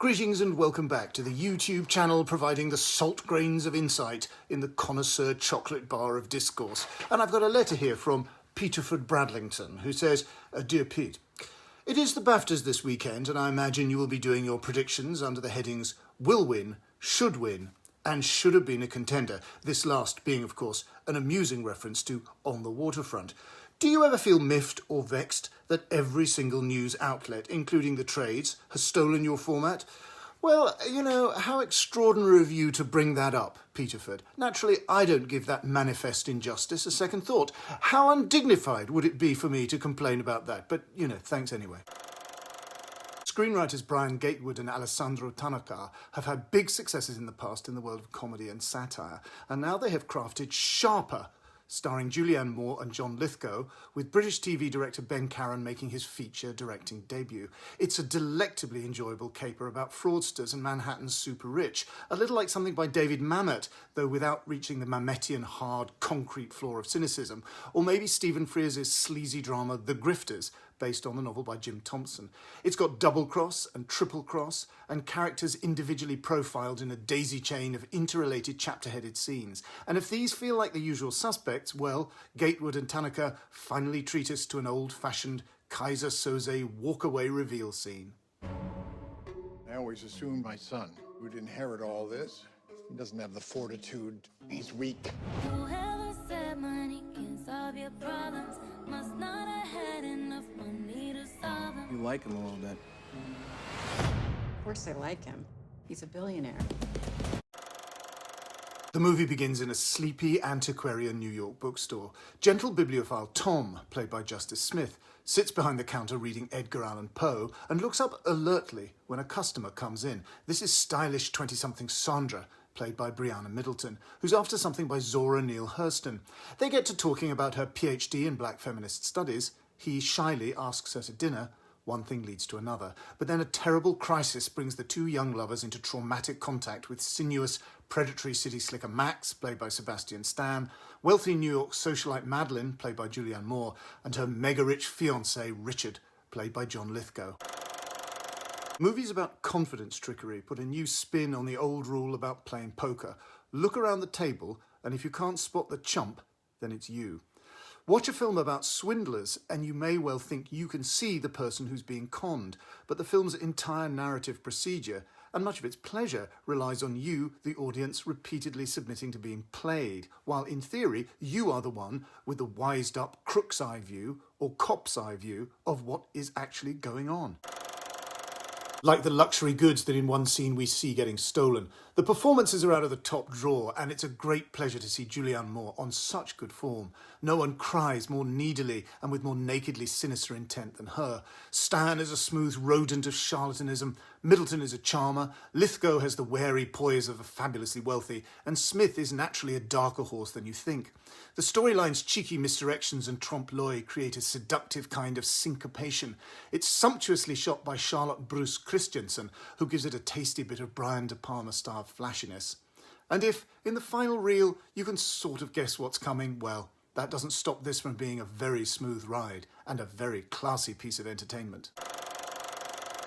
Greetings and welcome back to the YouTube channel providing the salt grains of insight in the connoisseur chocolate bar of discourse. And I've got a letter here from Peterford Bradlington, who says, Dear Pete, it is the BAFTAs this weekend, and I imagine you will be doing your predictions under the headings will win, and should have been a contender. This last being, of course, an amusing reference to On the Waterfront. Do you ever feel miffed or vexed that every single news outlet, including the trades, has stolen your format? Well, you know, how extraordinary of you to bring that up, Peterford. Naturally, I don't give that manifest injustice a second thought. How undignified would it be for me to complain about that? But, you know, thanks anyway. Screenwriters Brian Gatewood and Alessandro Tanaka have had big successes in the past in the world of comedy and satire, and now they have crafted Sharper, starring Julianne Moore and John Lithgow, with British TV director Ben Caron making his feature directing debut. It's a delectably enjoyable caper about fraudsters and Manhattan's super rich, a little like something by David Mamet, though without reaching the Mametian hard concrete floor of cynicism, or maybe Stephen Frears' sleazy drama The Grifters, based on the novel by Jim Thompson. It's got double cross and triple cross and characters individually profiled in a daisy chain of interrelated chapter-headed scenes. And if these feel like the usual suspects, well, Gatewood and Tanaka finally treat us to an old-fashioned Kaiser Soze walk-away reveal scene. I always assumed my son would inherit all this. He doesn't have the fortitude. He's weak. Whoever said money can solve your problems must not have had enough money to solve them. You like him a little bit. Of course I like him. He's a billionaire. The movie begins in a sleepy antiquarian New York bookstore. Gentle bibliophile Tom, played by Justice Smith, sits behind the counter reading Edgar Allan Poe and looks up alertly when a customer comes in. This is stylish 20-something Sandra, played by Brianna Middleton, who's after something by Zora Neale Hurston. They get to talking about her PhD in black feminist studies. He shyly asks her to dinner. One thing leads to another. But then a terrible crisis brings the two young lovers into traumatic contact with sinuous, predatory city slicker Max, played by Sebastian Stan, wealthy New York socialite Madeline, played by Julianne Moore, and her mega-rich fiancé, Richard, played by John Lithgow. Movies about confidence trickery put a new spin on the old rule about playing poker. Look around the table, and if you can't spot the chump, then it's you. Watch a film about swindlers, and you may well think you can see the person who's being conned, but the film's entire narrative procedure, and much of its pleasure, relies on you, the audience, repeatedly submitting to being played, while in theory, you are the one with the wised-up crook's eye view, or cop's eye view, of what is actually going on. Like the luxury goods that in one scene we see getting stolen. The performances are out of the top drawer, and it's a great pleasure to see Julianne Moore on such good form. No one cries more needily and with more nakedly sinister intent than her. Stan is a smooth rodent of charlatanism, Middleton is a charmer, Lithgow has the wary poise of the fabulously wealthy, and Smith is naturally a darker horse than you think. The storyline's cheeky misdirections and trompe-l'oeil create a seductive kind of syncopation. It's sumptuously shot by Charlotte Bruce Christensen, who gives it a tasty bit of Brian De Palma-style flashiness. And if, in the final reel, you can sort of guess what's coming, well, that doesn't stop this from being a very smooth ride and a very classy piece of entertainment.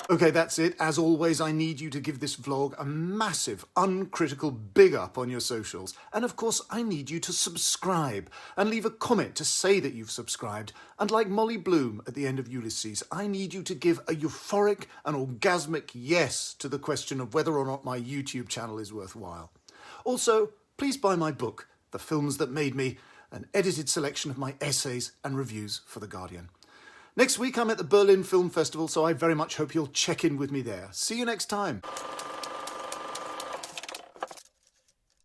Okay, that's it. As always, I need you to give this vlog a massive, uncritical big up on your socials. And of course, I need you to subscribe and leave a comment to say that you've subscribed. And like Molly Bloom at the end of Ulysses, I need you to give a euphoric and orgasmic yes to the question of whether or not my YouTube channel is worthwhile. Also, please buy my book, The Films That Made Me, an edited selection of my essays and reviews for The Guardian. Next week, I'm at the Berlin Film Festival, so I very much hope you'll check in with me there. See you next time.